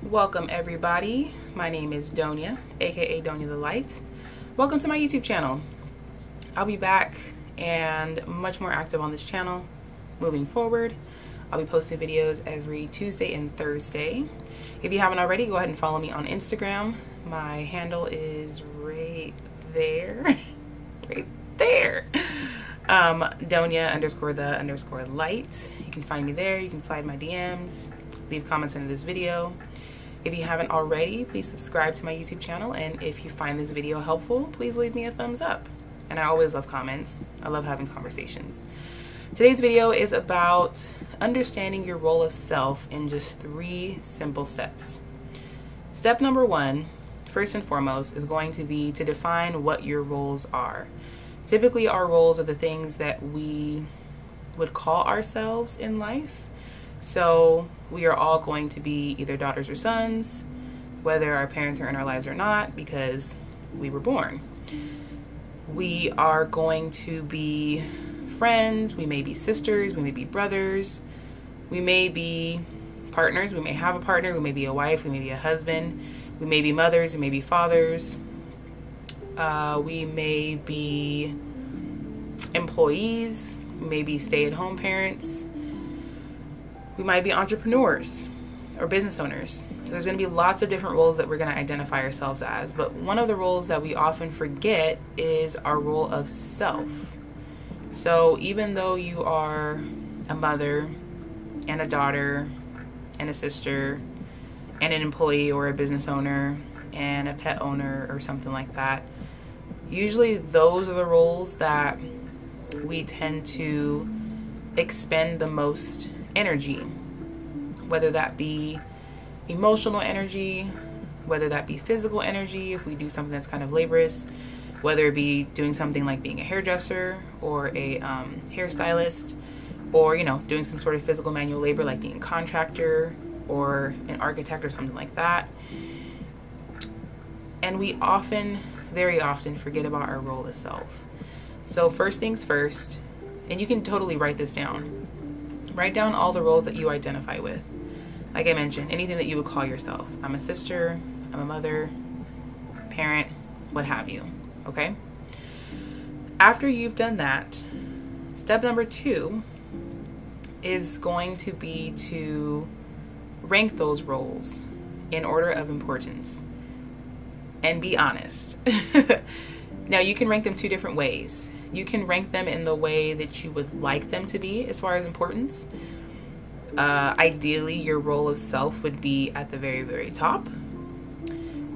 Welcome everybody. My name is Donia, aka Donia the Light. Welcome to my YouTube channel. I'll be back and much more active on this channel moving forward. I'll be posting videos every Tuesday and Thursday. If you haven't already, go ahead and follow me on Instagram. My handle is right there. Right there. Donia_the_light. You can find me there. You can slide my DMs, leave comments under this video. If you haven't already, please subscribe to my YouTube channel, and if you find this video helpful, please leave me a thumbs up. And I always love comments. I love having conversations. Today's video is about understanding your role of self in just 3 simple steps. Step number 1, first and foremost, is going to be to define what your roles are. Typically, our roles are the things that we would call ourselves in life. So we are all going to be either daughters or sons, whether our parents are in our lives or not, because we were born. We are going to be friends, we may be sisters, we may be brothers, we may be partners, we may have a partner, we may be a wife, we may be a husband, we may be mothers, we may be fathers, we may be employees, we may be stay-at-home parents, we might be entrepreneurs or business owners. So there's going to be lots of different roles that we're going to identify ourselves as, but one of the roles that we often forget is our role of self. So even though you are a mother and a daughter and a sister and an employee or a business owner and a pet owner or something like that, usually those are the roles that we tend to expend the most energy, whether that be emotional energy, whether that be physical energy if we do something that's kind of laborious, whether it be doing something like being a hairdresser or a hairstylist, or doing some sort of physical manual labor like being a contractor or an architect or something like that. And we often, very often, forget about our role as self. So first things first, and you can totally write this down. Write down all the roles that you identify with. Like I mentioned, anything that you would call yourself. I'm a sister, I'm a mother, parent, what have you, okay? After you've done that, step number 2 is going to be to rank those roles in order of importance and be honest. Now, you can rank them 2 different ways. You can rank them in the way that you would like them to be as far as importance. Ideally, your role of self would be at the very, very top.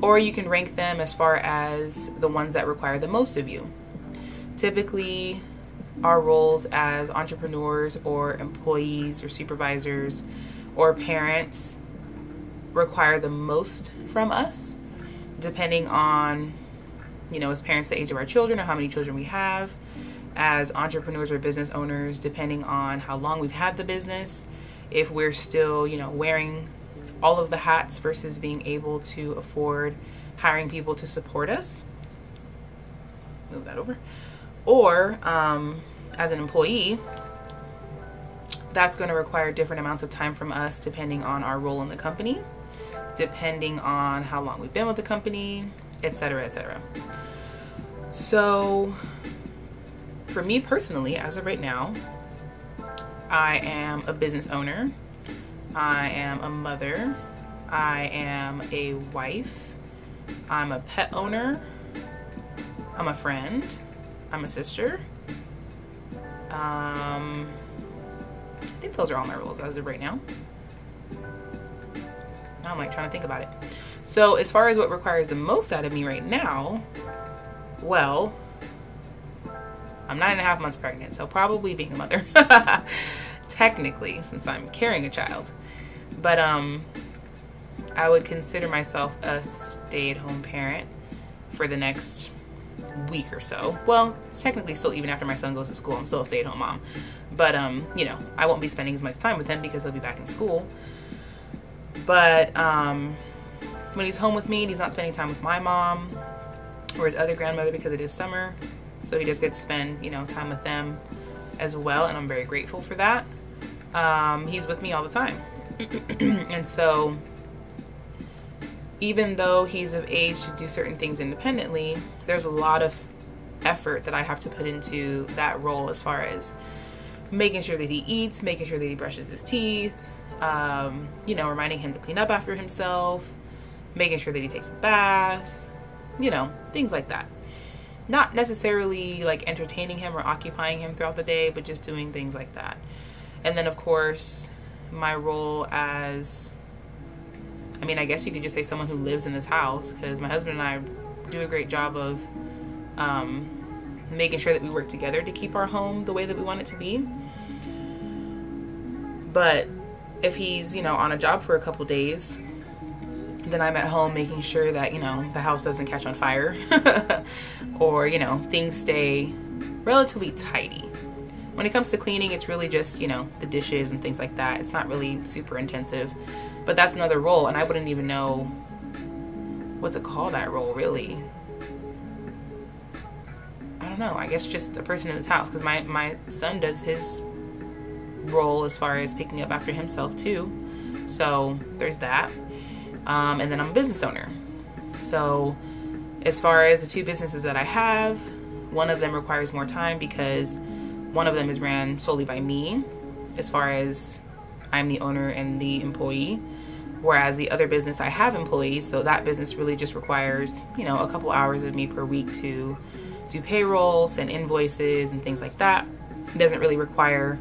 Or you can rank them as far as the ones that require the most of you. Typically, our roles as entrepreneurs or employees or supervisors or parents require the most from us, depending on as parents, the age of our children or how many children we have. As entrepreneurs or business owners, depending on how long we've had the business, if we're still, wearing all of the hats versus being able to afford hiring people to support us. Move that over. Or as an employee, that's going to require different amounts of time from us depending on our role in the company, depending on how long we've been with the company, etc., etc. So for me personally, as of right now, I am a business owner, I am a mother, I am a wife, I'm a pet owner, I'm a friend, I'm a sister. I think those are all my roles as of right now. I'm like trying to think about it. So as far as what requires the most out of me right now, well, I'm 9.5 months pregnant, so probably being a mother. Technically, since I'm carrying a child. But I would consider myself a stay-at-home parent for the next week or so. Well, it's technically still, even after my son goes to school, I'm still a stay-at-home mom. But I won't be spending as much time with him because he'll be back in school. But when he's home with me and he's not spending time with my mom or his other grandmother because it is summer, so he does get to spend time with them as well, and I'm very grateful for that. He's with me all the time. And so even though he's of age to do certain things independently, there's a lot of effort that I have to put into that role, as far as making sure that he eats, making sure that he brushes his teeth, you know, reminding him to clean up after himself, making sure that he takes a bath, you know, things like that. Not necessarily like entertaining him or occupying him throughout the day, but just doing things like that. And then, of course, my role as, I mean, I guess you could just say someone who lives in this house, because my husband and I do a great job of making sure that we work together to keep our home the way that we want it to be. But if he's, you know, on a job for a couple days, then I'm at home making sure that, you know, the house doesn't catch on fire or, you know, things stay relatively tidy. When it comes to cleaning, it's really just, you know, the dishes and things like that. It's not really super intensive, but that's another role, and I wouldn't even know what to call that role, really. I don't know. I guess just a person in this house, because my son does his role as far as picking up after himself too. So there's that. And then I'm a business owner. So as far as the two businesses that I have, one of them requires more time because one of them is ran solely by me, as far as I'm the owner and the employee. Whereas the other business, I have employees, so that business really just requires, you know, a couple hours of me per week to do payroll, send invoices, and things like that. It doesn't really require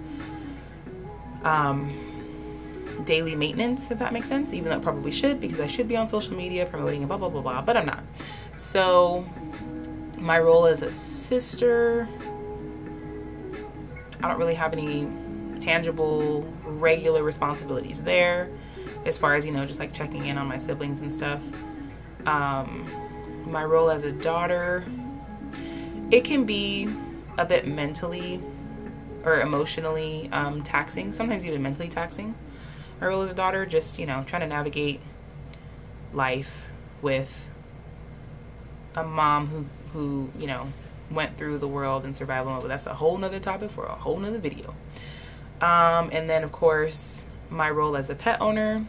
daily maintenance, if that makes sense, even though it probably should, because I should be on social media promoting and blah, blah, blah, blah, but I'm not. So my role as a sister, I don't really have any tangible, regular responsibilities there, as far as, you know, just like checking in on my siblings and stuff. My role as a daughter, it can be a bit mentally or emotionally taxing, sometimes even mentally taxing. My role as a daughter, just, you know, trying to navigate life with a mom who you know, went through the world in survival mode, but that's a whole nother topic for a whole nother video. And then, of course, my role as a pet owner,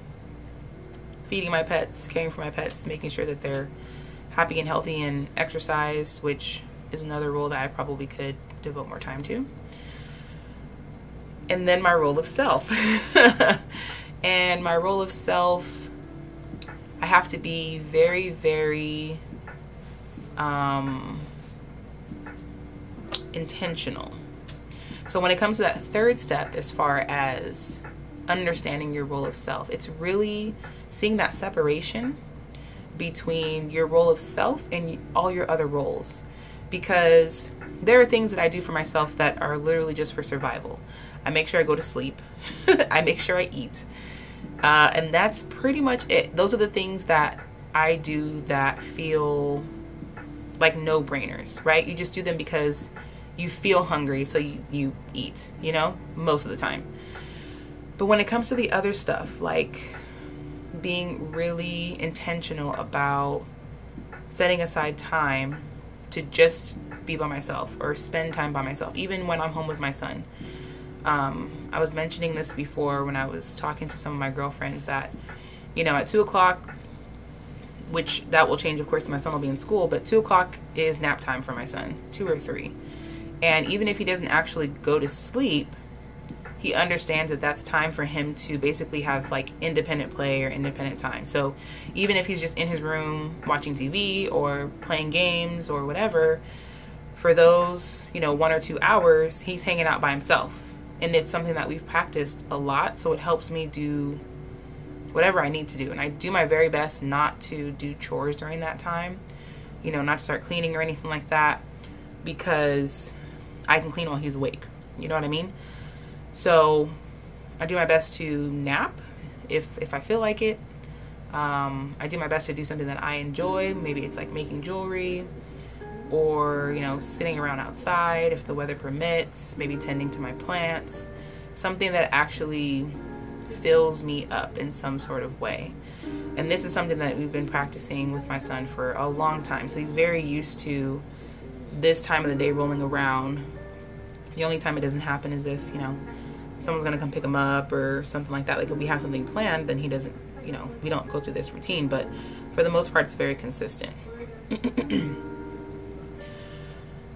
feeding my pets, caring for my pets, making sure that they're happy and healthy and exercised, which is another role that I probably could devote more time to. And then my role of self. And my role of self, I have to be very, very intentional. So when it comes to that third step, as far as understanding your role of self, it's really seeing that separation between your role of self and all your other roles. Because there are things that I do for myself that are literally just for survival. I make sure I go to sleep. I make sure I eat. And that's pretty much it. Those are the things that I do that feel like no-brainers, right? You just do them because you feel hungry, so you eat, you know, most of the time. But when it comes to the other stuff, like being really intentional about setting aside time to just be by myself or spend time by myself, even when I'm home with my son. I was mentioning this before when I was talking to some of my girlfriends that, you know, at 2 o'clock, which that will change, of course, my son will be in school, but 2 o'clock is nap time for my son, 2 or 3. And even if he doesn't actually go to sleep, he understands that that's time for him to basically have like independent play or independent time. So even if he's just in his room watching TV or playing games or whatever, for those, you know, 1 or 2 hours, he's hanging out by himself. And it's something that we've practiced a lot, so it helps me do whatever I need to do. And I do my very best not to do chores during that time, you know, not to start cleaning or anything like that, because I can clean while he's awake. You know what I mean? So I do my best to nap if I feel like it. I do my best to do something that I enjoy. Maybe it's like making jewelry, or, you know, sitting around outside if the weather permits, maybe tending to my plants, something that actually fills me up in some sort of way. And this is something that we've been practicing with my son for a long time, so he's very used to this time of the day rolling around. The only time it doesn't happen is if, you know, someone's gonna come pick him up or something like that. Like if we have something planned, then he doesn't, you know, we don't go through this routine. But for for the most part, it's very consistent.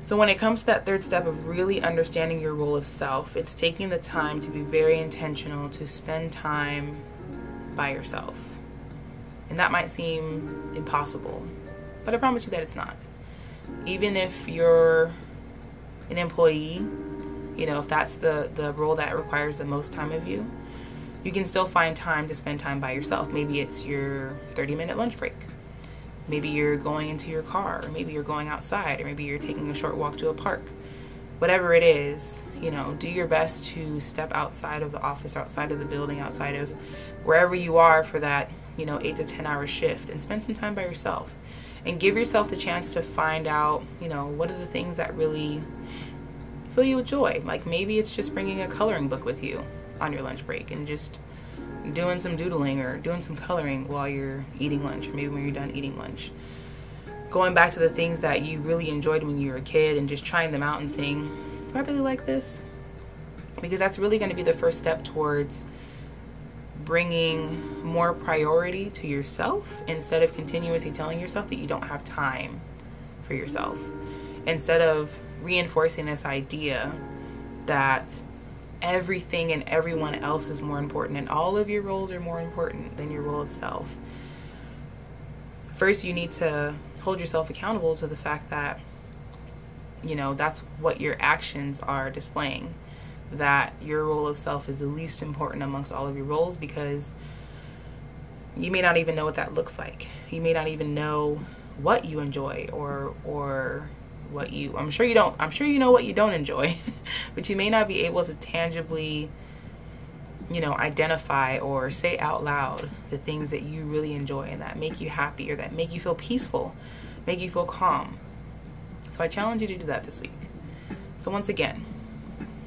So when it comes to that third step of really understanding your role of self, it's taking the time to be very intentional to spend time by yourself. And that might seem impossible, but I promise you that it's not. Even if you're an employee, you know, if that's the role that requires the most time of you, you can still find time to spend time by yourself. Maybe it's your 30-minute lunch break. Maybe you're going into your car, or maybe you're going outside, or maybe you're taking a short walk to a park. Whatever it is, you know, do your best to step outside of the office, outside of the building, outside of wherever you are for that, you know, 8 to 10 hour shift, and spend some time by yourself. And give yourself the chance to find out, you know, what are the things that really fill you with joy. Like maybe it's just bringing a coloring book with you on your lunch break and just doing some doodling or doing some coloring while you're eating lunch, or maybe when you're done eating lunch. Going back to the things that you really enjoyed when you were a kid and just trying them out and saying, do I really like this? Because that's really going to be the first step towards bringing more priority to yourself, instead of continuously telling yourself that you don't have time for yourself. Instead of reinforcing this idea that everything and everyone else is more important and all of your roles are more important than your role of self. First, you need to hold yourself accountable to the fact that, you know, that's what your actions are displaying, that your role of self is the least important amongst all of your roles, because you may not even know what that looks like. You may not even know what you enjoy or what you, I'm sure you know what you don't enjoy, but you may not be able to tangibly, you know, identify or say out loud the things that you really enjoy and that make you happy, or that make you feel peaceful, make you feel calm. So I challenge you to do that this week. So once again,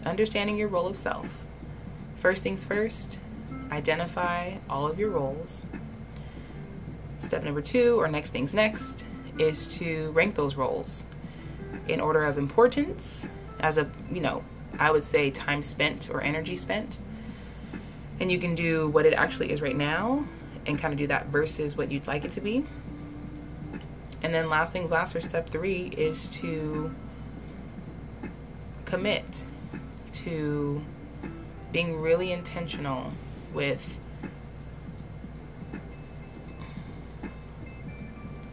understanding your role of self. First things first, identify all of your roles. Step number 2, or next things next, is to rank those roles in order of importance, as a, you know, I would say time spent or energy spent. And you can do what it actually is right now and kind of do that versus what you'd like it to be. And then last things last, or step 3, is to commit to being really intentional with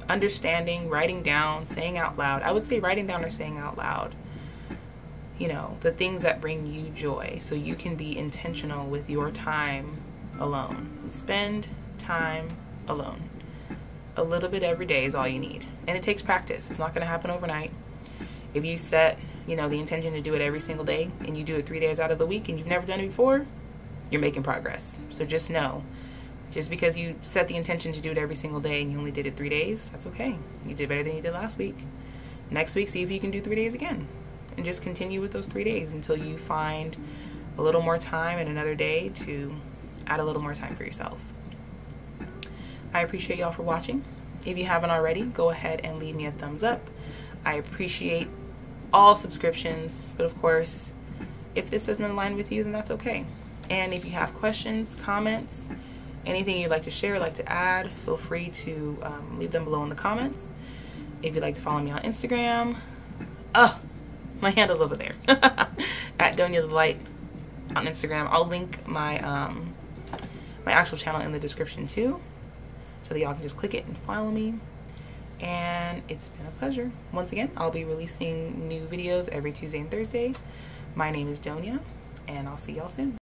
understanding, writing down, saying out loud. I would say writing down or saying out loud, you know, the things that bring you joy, so you can be intentional with your time alone. And spend time alone. A little bit every day is all you need. And it takes practice. It's not going to happen overnight. If you set, you know, the intention to do it every single day, and you do it 3 days out of the week and you've never done it before, you're making progress. So just know, just because you set the intention to do it every single day and you only did it 3 days, that's okay. You did better than you did last week. Next week, see if you can do 3 days again. And just continue with those 3 days until you find a little more time in another day to add a little more time for yourself. I appreciate y'all for watching. If you haven't already, go ahead and leave me a thumbs up. I appreciate all subscriptions, but of course, if this doesn't align with you, then that's okay. And if you have questions, comments, anything you'd like to share, like to add, feel free to leave them below in the comments. If you'd like to follow me on Instagram, my handle's over there, at Donia the Light on Instagram. I'll link my my actual channel in the description too, so that y'all can just click it and follow me. And it's been a pleasure. Once again, I'll be releasing new videos every Tuesday and Thursday. My name is Donia, and I'll see y'all soon.